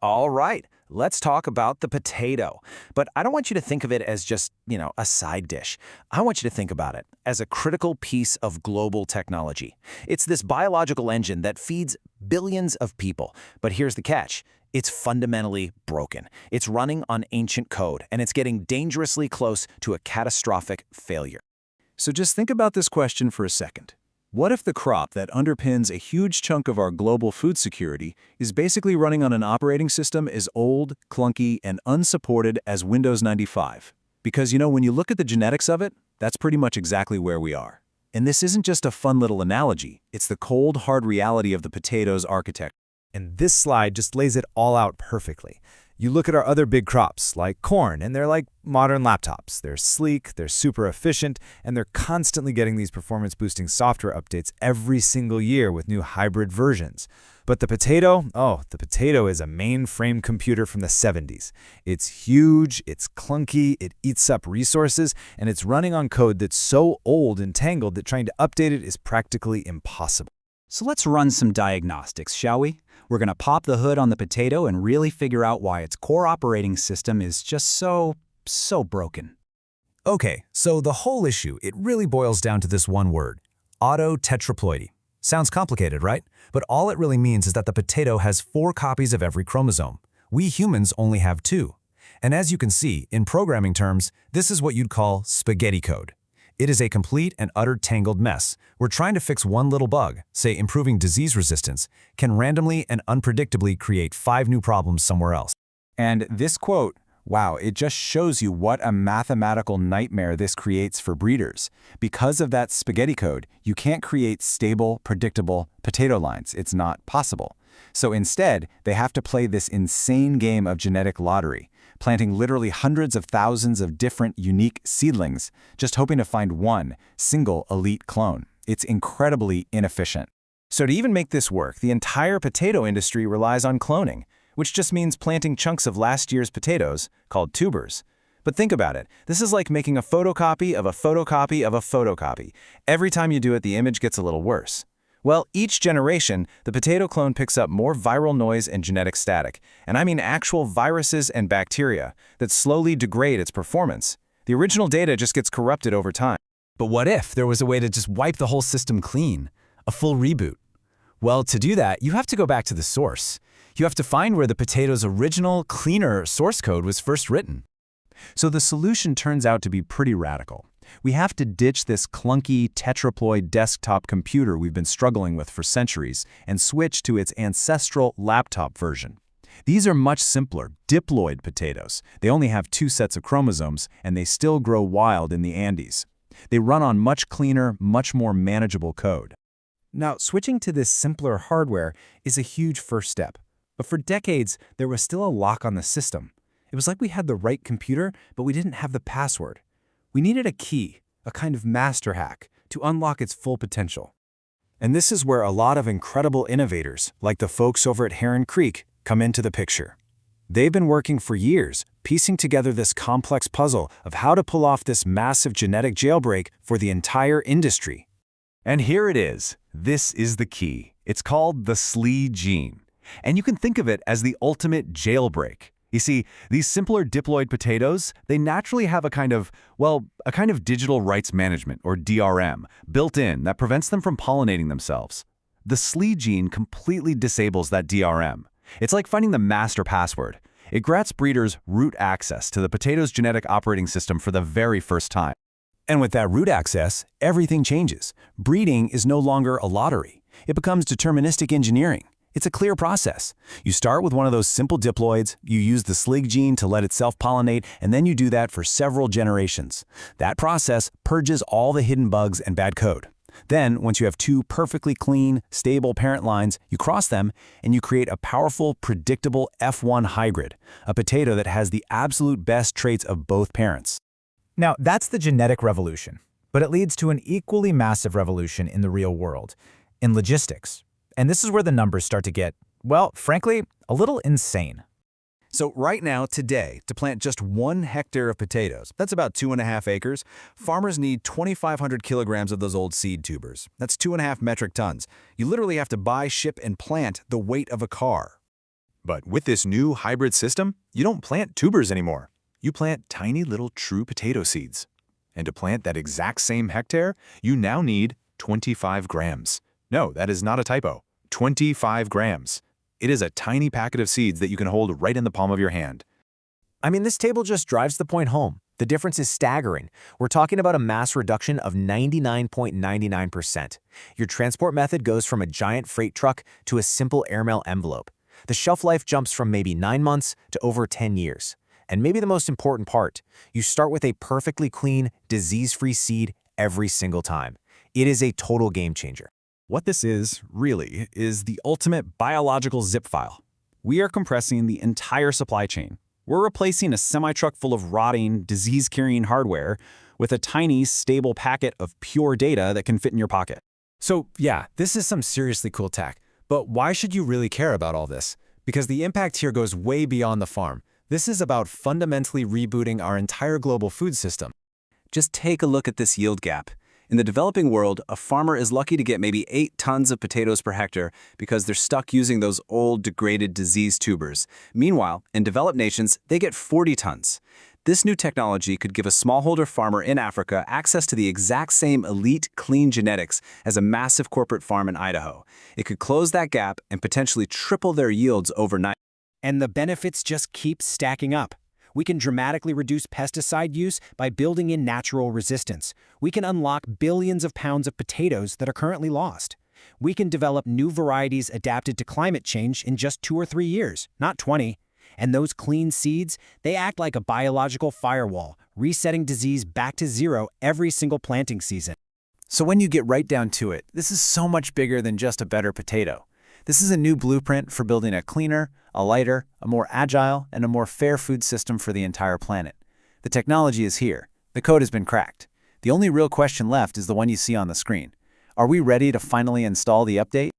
All right, let's talk about the potato. But I don't want you to think of it as just, a side dish. I want you to think about it as a critical piece of global technology. It's this biological engine that feeds billions of people. But here's the catch. It's fundamentally broken. It's running on ancient code, and it's getting dangerously close to a catastrophic failure. So just think about this question for a second. What if the crop that underpins a huge chunk of our global food security is basically running on an operating system as old, clunky, and unsupported as Windows 95? Because, when you look at the genetics of it, that's pretty much exactly where we are. And this isn't just a fun little analogy, it's the cold, hard reality of the potato's architecture. And this slide just lays it all out perfectly. You look at our other big crops, like corn, and they're like modern laptops. They're sleek, they're super efficient, and they're constantly getting these performance-boosting software updates every single year with new hybrid versions. But the potato is a mainframe computer from the 70s. It's huge, it's clunky, it eats up resources, and it's running on code that's so old and tangled that trying to update it is practically impossible. So let's run some diagnostics, shall we? We're going to pop the hood on the potato and really figure out why its core operating system is just so broken. Okay, so the whole issue, it really boils down to this one word, autotetraploidy. Sounds complicated, right? But all it really means is that the potato has 4 copies of every chromosome. We humans only have 2. And as you can see, in programming terms, this is what you'd call spaghetti code. It is a complete and utter tangled mess. We're trying to fix one little bug, say improving disease resistance, can randomly and unpredictably create 5 new problems somewhere else. And this quote, wow, it just shows you what a mathematical nightmare this creates for breeders. Because of that spaghetti code, you can't create stable, predictable potato lines. It's not possible. So instead, they have to play this insane game of genetic lottery, planting literally hundreds of thousands of different unique seedlings, just hoping to find one single elite clone. It's incredibly inefficient. So to even make this work, the entire potato industry relies on cloning, which just means planting chunks of last year's potatoes, called tubers. But think about it. This is like making a photocopy of a photocopy of a photocopy. Every time you do it, the image gets a little worse. Well, each generation, the potato clone picks up more viral noise and genetic static, and I mean actual viruses and bacteria, that slowly degrade its performance. The original data just gets corrupted over time. But what if there was a way to just wipe the whole system clean? A full reboot? Well, to do that, you have to go back to the source. You have to find where the potato's original, cleaner source code was first written. So the solution turns out to be pretty radical. We have to ditch this clunky tetraploid desktop computer we've been struggling with for centuries and switch to its ancestral laptop version. These are much simpler, diploid potatoes. They only have 2 sets of chromosomes, and they still grow wild in the Andes. They run on much cleaner, much more manageable code. Now, switching to this simpler hardware is a huge first step. But for decades, there was still a lock on the system. It was like we had the right computer, but we didn't have the password. We needed a key, a kind of master hack, to unlock its full potential. And this is where a lot of incredible innovators, like the folks over at Heron, come into the picture. They've been working for years, piecing together this complex puzzle of how to pull off this massive genetic jailbreak for the entire industry. And here it is. This is the key. It's called the Sli Gene. And you can think of it as the ultimate jailbreak. You see, these simpler diploid potatoes, they naturally have a kind of digital rights management, or DRM, built in that prevents them from pollinating themselves. The Sli gene completely disables that DRM. It's like finding the master password. It grants breeders root access to the potato's genetic operating system for the very first time. And with that root access, everything changes. Breeding is no longer a lottery. It becomes deterministic engineering. It's a clear process. You start with one of those simple diploids, you use the Sli gene to let it self-pollinate, and then you do that for several generations. That process purges all the hidden bugs and bad code. Then, once you have 2 perfectly clean, stable parent lines, you cross them, and you create a powerful, predictable F1 hybrid, a potato that has the absolute best traits of both parents. Now, that's the genetic revolution, but it leads to an equally massive revolution in the real world, in logistics. And this is where the numbers start to get, well, frankly, a little insane. So right now, today, to plant just 1 hectare of potatoes, that's about 2.5 acres, farmers need 2,500 kilograms of those old seed tubers. That's 2.5 metric tons. You literally have to buy, ship, and plant the weight of a car. But with this new hybrid system, you don't plant tubers anymore. You plant tiny little true potato seeds. And to plant that exact same hectare, you now need 25 grams. No, that is not a typo. 25 grams. It is a tiny packet of seeds that you can hold right in the palm of your hand. I mean, this table just drives the point home. The difference is staggering. We're talking about a mass reduction of 99.99%. Your transport method goes from a giant freight truck to a simple airmail envelope. The shelf life jumps from maybe 9 months to over 10 years. And maybe the most important part, you start with a perfectly clean, disease-free seed every single time. It is a total game changer. What this is, really, is the ultimate biological zip file. We are compressing the entire supply chain. We're replacing a semi-truck full of rotting, disease-carrying hardware with a tiny, stable packet of pure data that can fit in your pocket. So yeah, this is some seriously cool tech. But why should you really care about all this? Because the impact here goes way beyond the farm. This is about fundamentally rebooting our entire global food system. Just take a look at this yield gap. In the developing world, a farmer is lucky to get maybe 8 tons of potatoes per hectare because they're stuck using those old, degraded, diseased tubers. Meanwhile, in developed nations, they get 40 tons. This new technology could give a smallholder farmer in Africa access to the exact same elite, clean genetics as a massive corporate farm in Idaho. It could close that gap and potentially triple their yields overnight. And the benefits just keep stacking up. We can dramatically reduce pesticide use by building in natural resistance. We can unlock billions of pounds of potatoes that are currently lost. We can develop new varieties adapted to climate change in just 2 or 3 years, not 20. And those clean seeds, they act like a biological firewall, resetting disease back to zero every single planting season. So when you get right down to it, this is so much bigger than just a better potato. This is a new blueprint for building a cleaner, a lighter, a more agile, and a more fair food system for the entire planet. The technology is here. The code has been cracked. The only real question left is the one you see on the screen. Are we ready to finally install the update?